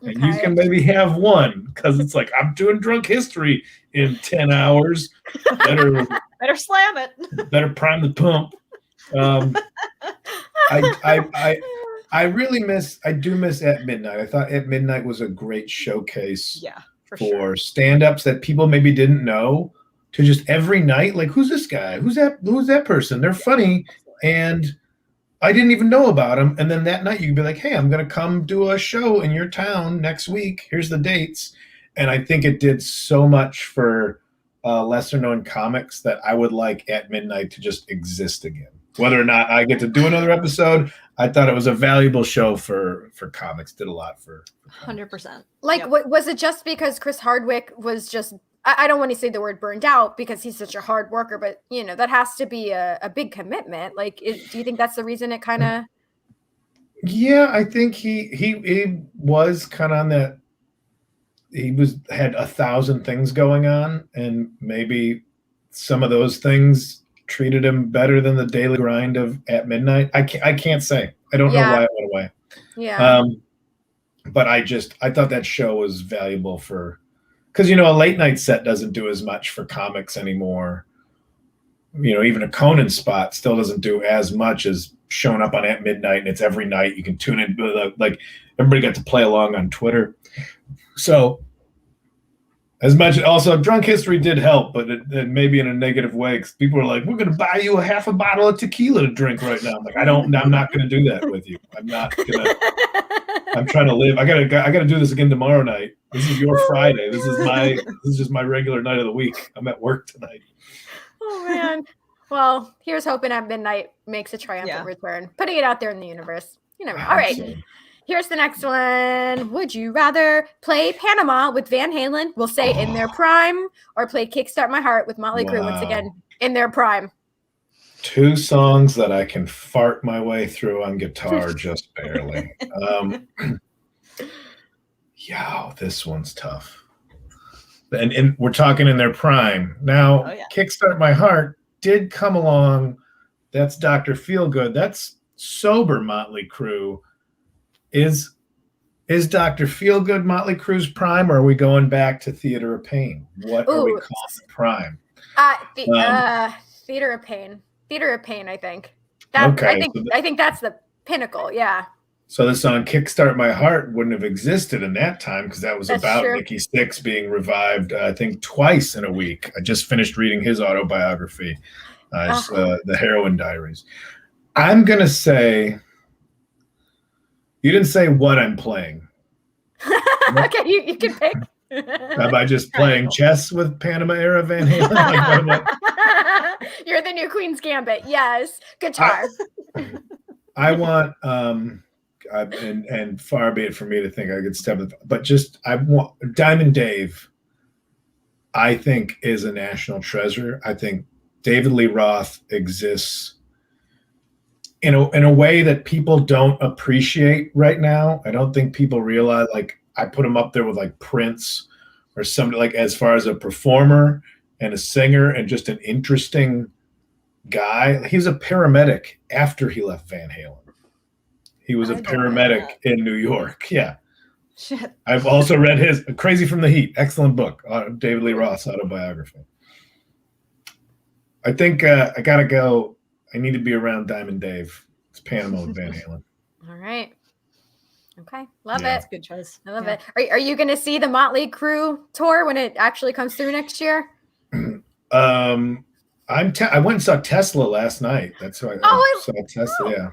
And you can maybe have one, because it's like, I'm doing Drunk History in 10 hours. Better slam it. Better prime the pump. I really miss At Midnight. I thought At Midnight was a great showcase for stand-ups that people maybe didn't know, to just every night, like, who's this guy? Who's that person? They're funny. And I didn't even know about him. And then that night you could be like, hey, I'm going to come do a show in your town next week. Here's the dates. And I think it did so much for lesser known comics that I would like At Midnight to just exist again. Whether or not I get to do another episode, I thought it was a valuable show for comics. Did a lot for 100%. Like, was it just because Chris Hardwick was just, I don't want to say the word burned out because he's such a hard worker, but that has to be a big commitment. Like, do you think that's the reason it kind of? Yeah, I think he was kind of on that. He had 1,000 things going on, and maybe some of those things treated him better than the daily grind of At Midnight. I can't say. I don't know why it went away. Yeah. But I thought that show was valuable because a late night set doesn't do as much for comics anymore. Even a Conan spot still doesn't do as much as showing up on At Midnight, and it's every night. You can tune in, like everybody got to play along on Twitter. So as much, also Drunk History did help, but it maybe in a negative way, because people are like, we're going to buy you a half a bottle of tequila to drink right now. I'm like, I'm not going to do that with you. I'm trying to live. I gotta do this again tomorrow night. This is your Friday. This is just my regular night of the week. I'm at work tonight. Oh man. Well, here's hoping At Midnight makes a triumphant return. Putting it out there in the universe. You never know. All right. Here's the next one. Would you rather play Panama with Van Halen, we'll say in their prime, or play Kickstart My Heart with Motley Crue, once again, in their prime? 2 songs that I can fart my way through on guitar just barely. This one's tough. And we're talking in their prime. Now, Kickstart My Heart did come along. That's Dr. Feelgood. That's sober Motley Crue. Is Dr. Feelgood Motley Crue's prime, or are we going back to Theater of Pain? What are we calling prime? Theater of Pain. Theater of Pain, I think. I think that's the pinnacle, yeah. So the song Kickstart My Heart wouldn't have existed in that time, because that was about Nikki Sixx being revived, I think, twice in a week. I just finished reading his autobiography, The Heroin Diaries. I'm going to say... You didn't say what I'm playing. Okay, you can pick. Am I just playing chess with Panama era Van Halen? You're the new Queen's Gambit. Yes, guitar. I want, and far be it for me to think I could step it, but I want Diamond Dave. I think is a national treasure. I think David Lee Roth exists in a way that people don't appreciate right now. I don't think people realize, like, I put him up there with like Prince or somebody, like, as far as a performer and a singer and just an interesting guy. He was a paramedic after he left Van Halen. He was a paramedic in New York. Yeah. Shit. I've also read his Crazy from the Heat. Excellent book. David Lee Roth's autobiography. I think I got to go. I need to be around Diamond Dave. It's Panama with Van Halen. All right. Okay. Love it. That's a good choice. I love it. Are you going to see the Motley Crue tour when it actually comes through next year? I went and saw Tesla last night. That's why I saw Tesla. Yeah.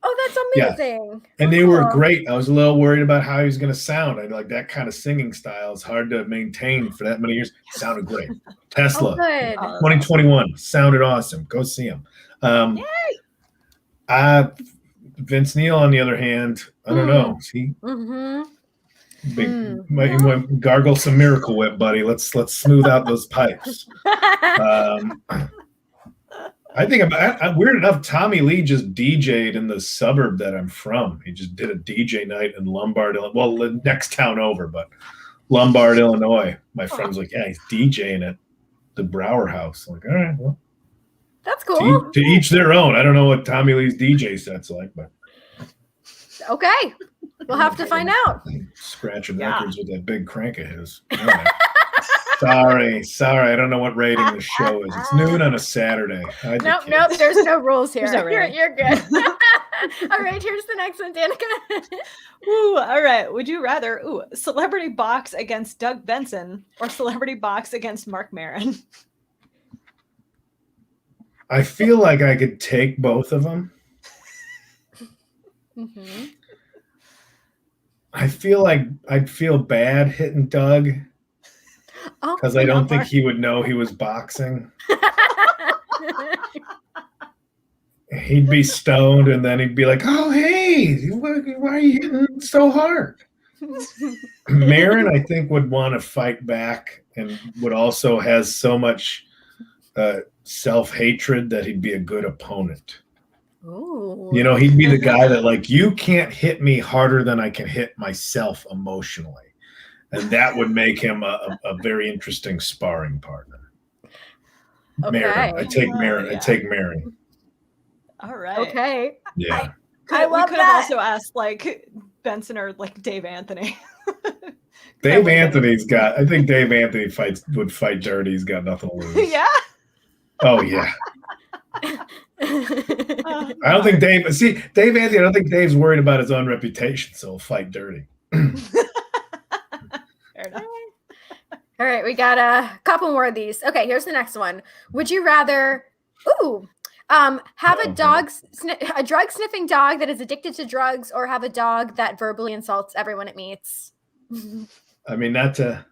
Oh, that's amazing. Yeah. And they were great. I was a little worried about how he was going to sound. I like that kind of singing style. It's hard to maintain for that many years. It sounded great. Tesla. 2021. Sounded awesome. Go see him. Vince Neil, on the other hand, I don't know. He might gargle some Miracle Whip, buddy. Let's smooth out those pipes. I think weird enough, Tommy Lee just DJ'd in the suburb that I'm from. He just did a DJ night in Lombard, Illinois. Well, the next town over, but Lombard, Illinois. My friend's like, yeah, he's DJing at the Brower House. I'm like, all right, well. That's cool. To each their own. I don't know what Tommy Lee's DJ set's like, but. Okay. We'll have to find out. Scratching records with that big crank of his. Right. Sorry. I don't know what rating the show is. It's noon on a Saturday. Nope. There's no rules here. You're good. All right. Here's the next one, Danica. Ooh, all right. Would you rather celebrity box against Doug Benson or celebrity box against Mark Maron? I feel like I could take both of them. Mm-hmm. I feel like I'd feel bad hitting Doug because I don't think he would know he was boxing. He'd be stoned, and then he'd be like, "Oh, hey, why are you hitting so hard?" Marin, I think, would want to fight back and would also has so much self-hatred that he'd be a good opponent. Ooh. You know, he'd be the guy that like, you can't hit me harder than I can hit myself emotionally. And that would make him a very interesting sparring partner. Okay. Marin. I take Marin. I take Marin. All right. Okay. Yeah. I love we could that. have also asked like Benson or like Dave Anthony. Dave Anthony's got, I think Dave Anthony would fight dirty. He's got nothing to lose. Yeah. Oh, yeah. I don't think Dave Anthony, I don't think Dave's worried about his own reputation, so he'll fight dirty. Fair enough. All right, we got a couple more of these. Okay, here's the next one. Would you rather have a drug sniffing dog that is addicted to drugs, or have a dog that verbally insults everyone it meets? I mean, not to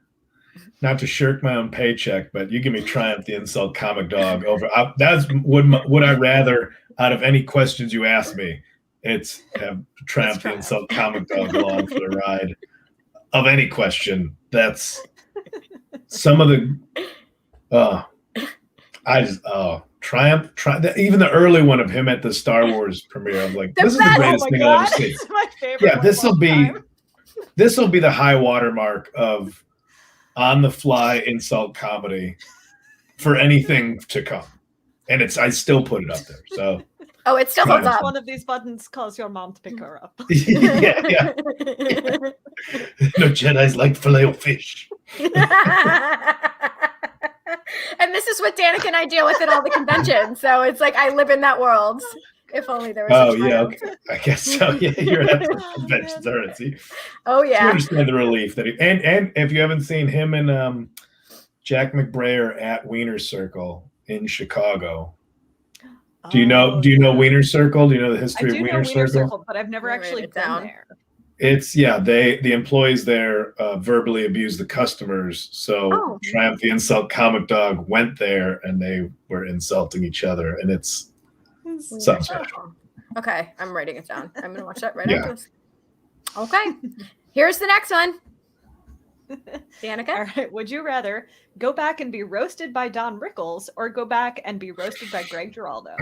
shirk my own paycheck, but you give me Triumph the Insult Comic Dog over. That's would I rather out of any questions you ask me. It's have Triumph the Insult Comic Dog along for the ride. Of any question, that's some of the. Triumph. Even the early one of him at the Star Wars premiere, I was like, this is the greatest thing I've ever seen. It's my favorite. Yeah, this will be the high watermark of on the fly insult comedy for anything to come, and I still put it up there. So it still holds up. One of these buttons calls your mom to pick her up. yeah. No Jedi's like filet-o-fish. And this is what Danica and I deal with at all the conventions. So it's like I live in that world. If only there was. Oh yeah, okay. I guess so. Yeah, you're at the conventions, aren't you? Oh yeah. You understand the relief that and if you haven't seen him and Jack McBrayer at Wiener Circle in Chicago. Do you know Wiener Circle? Do you know the history of Wiener Circle? But I've never actually been there. It's the employees there verbally abuse the customers. So Triumph the Insult Comic Dog went there and they were insulting each other, and it's something special. Okay, I'm writing it down. I'm gonna watch that right after this. Okay, here's the next one. Danica? All right. Would you rather go back and be roasted by Don Rickles or go back and be roasted by Greg Giraldo?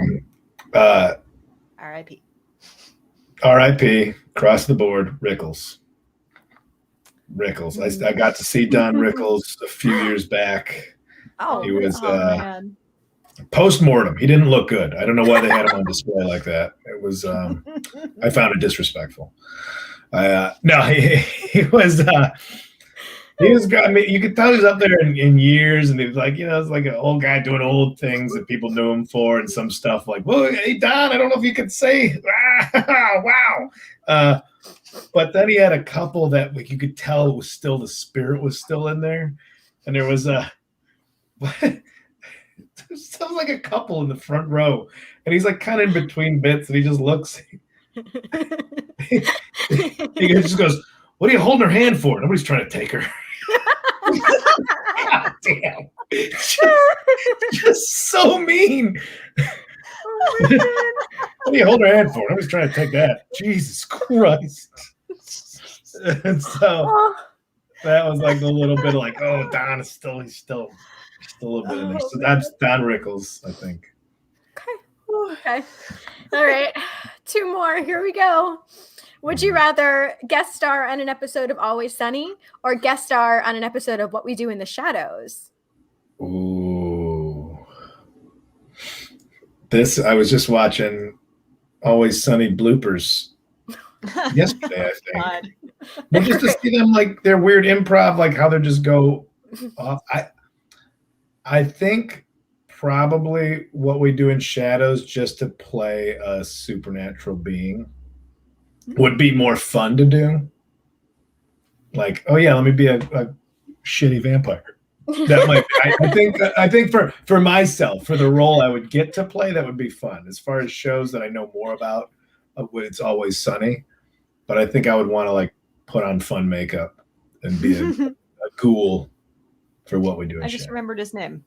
R.I.P. R.I.P. Across the board, Rickles. I got to see Don Rickles a few years back. He was man. Post-mortem. He didn't look good. I don't know why they had him on display like that. It was I found it disrespectful. He was I mean, you could tell he was up there in years, and he was like, it's like an old guy doing old things that people knew him for, and some stuff like, well, hey Don, I don't know if you could say wow. But then he had a couple that like you could tell it was still, the spirit was still in there. And there was sounds like a couple in the front row, and he's like kind of in between bits, and he just looks. He just goes, "What are you holding her hand for? Nobody's trying to take her." God damn! Just so mean. What do you hold her hand for? Nobody's trying to take that. Jesus Christ! And so that was like a little bit of like, oh, Don is he's still a little bit in there. So that's Don Rickles, I think. Okay. All right. 2 more. Here we go. Would you rather guest star on an episode of Always Sunny or guest star on an episode of What We Do in the Shadows? Ooh. I was just watching Always Sunny bloopers yesterday, I think. Well, just to see them like their weird improv, like how they just go off. I think probably What We Do in Shadows, just to play a supernatural being, would be more fun to do. Like, oh yeah, let me be a shitty vampire. That might be, I think for myself, for the role I would get to play, that would be fun. As far as shows that I know more about, It's Always Sunny, but I think I would want to like put on fun makeup and be a ghoul for What We Do in I just Shadows. remembered his name.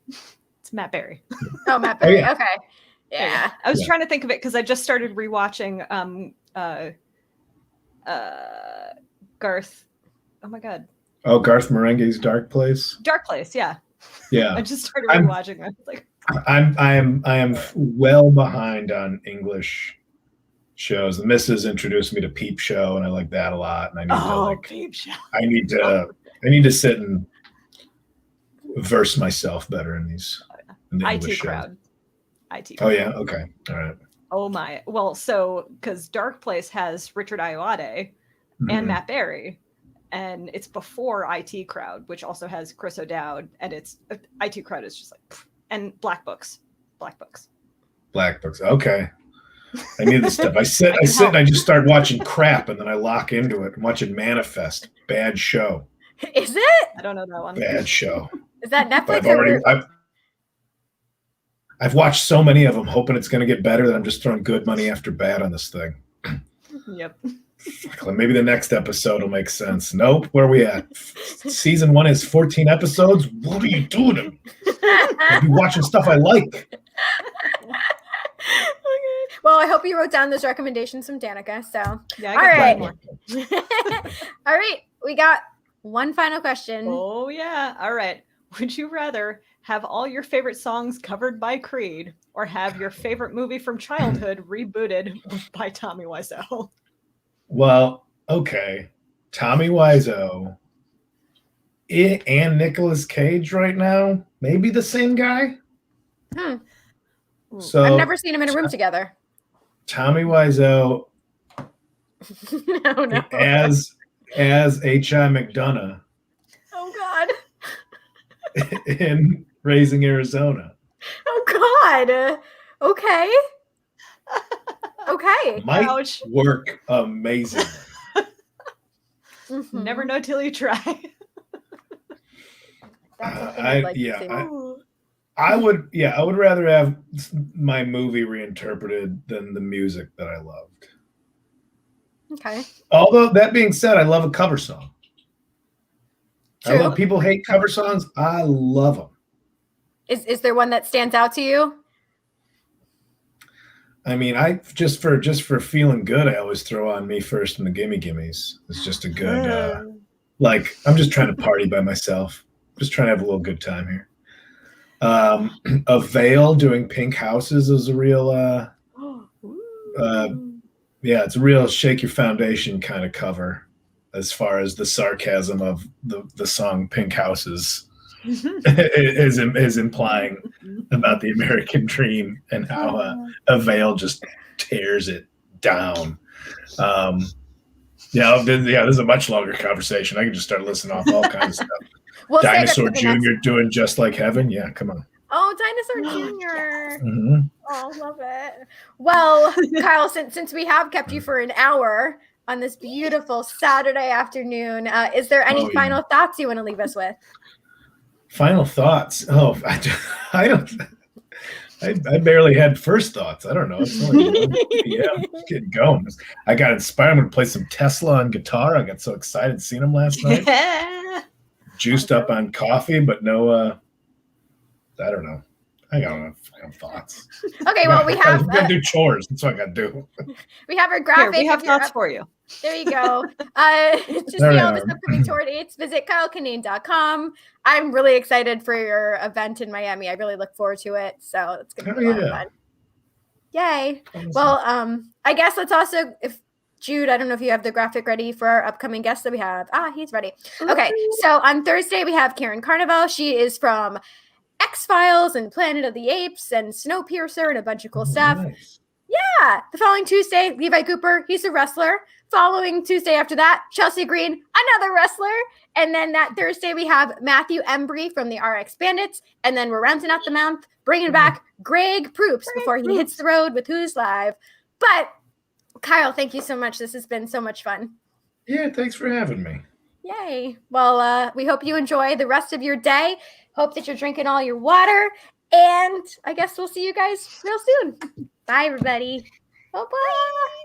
It's Matt Berry. Oh, Matt Berry. yeah. Okay. Yeah. I was trying to think of it because I just started rewatching Garth. Oh my god. Oh, Garth Marenghi's Dark Place. Dark Place, yeah. Yeah. I just started rewatching it. Like, I am well behind on English shows. The missus introduced me to Peep Show, and I like that a lot. And I need Peep Show. I need to sit and verse myself better in these. In the English IT shows. crowd. IT. Oh yeah. Okay. All right. Oh my. Well, so because Dark Place has Richard Ayoade and Matt Berry, and it's before IT Crowd, which also has Chris O'Dowd, and it's IT Crowd is just like, and Black Books. Okay. I need this stuff. I sit and I just start watching crap, and then I lock into it. I'm watching Manifest. Bad show. Is it? I don't know that one. Bad show. Is that But Netflix? I've watched so many of them, hoping it's going to get better, that I'm just throwing good money after bad on this thing. Yep. Maybe the next episode will make sense. Nope. Where are we at? Season 1 is 14 episodes. What are you doing? I'll be watching stuff I like. Okay. Well, I hope you wrote down those recommendations from Danica. So, Yeah. all right. More. All right. We got one final question. Oh yeah. All right. Would you rather have all your favorite songs covered by Creed, or have your favorite movie from childhood rebooted by Tommy Wiseau? Well, okay. Tommy Wiseau and Nicolas Cage right now, maybe the same guy. So I've never seen them in a room together. Tommy Wiseau No. as H.I. McDonough Oh God. in Raising Arizona. Oh God. Okay. Okay. Might Ouch. work amazing. Mhm. Never know till you try. That's something I'd like to see. I would rather have my movie reinterpreted than the music that I loved. Okay. Although that being said, I love a cover song. True. I love people hate cover songs. I love them. Is there one that stands out to you? I mean, I just for feeling good, I always throw on Me First and the Gimme Gimmes. It's just a good like I'm just trying to party by myself. Just trying to have a little good time here. A Veil doing Pink Houses is a real it's a real shake your foundation kind of cover as far as the sarcasm of the song Pink Houses is implying about the American dream and how A Veil just tears it down. This is a much longer conversation. I can just start listing off all kinds of stuff. We'll Dinosaur Jr. doing Just Like Heaven. Yeah, come on. Oh, Dinosaur Jr. Mm-hmm. Oh, love it. Well, Kyle, since we have kept you for an hour on this beautiful Saturday afternoon, is there any final thoughts you want to leave us with? Final thoughts? Oh, I don't. I barely had first thoughts. I don't know. It's only 1 p.m. Just getting going. I got inspired. I'm going to play some Tesla on guitar. I got so excited seeing him last night. Juiced up on coffee, but no. I don't know. I got thoughts. Okay, well, we have. I'm going to do chores. That's what I got to do. We have our graphic. Here, we have thoughts for you. There you go. To see all this upcoming tour dates, visit KyleKinane.com. I'm really excited for your event in Miami. I really look forward to it. So it's going to be a lot of fun. Yay. Awesome. Well, I guess let's also, if Jude, I don't know if you have the graphic ready for our upcoming guest that we have. He's ready. Okay. So on Thursday, we have Karen Carnival. She is from X-Files and Planet of the Apes and Snowpiercer and a bunch of cool stuff. Nice. Yeah. The following Tuesday, Levi Cooper. He's a wrestler. Following Tuesday after that, Chelsea Green, another wrestler. And then that Thursday, we have Matthew Embry from the RX Bandits. And then we're rounding out the month, bringing back Greg Proops before he hits the road with Who's Live. But Kyle, thank you so much. This has been so much fun. Yeah, thanks for having me. Yay. Well, we hope you enjoy the rest of your day. Hope that you're drinking all your water. And I guess we'll see you guys real soon. Bye, everybody. Bye-bye.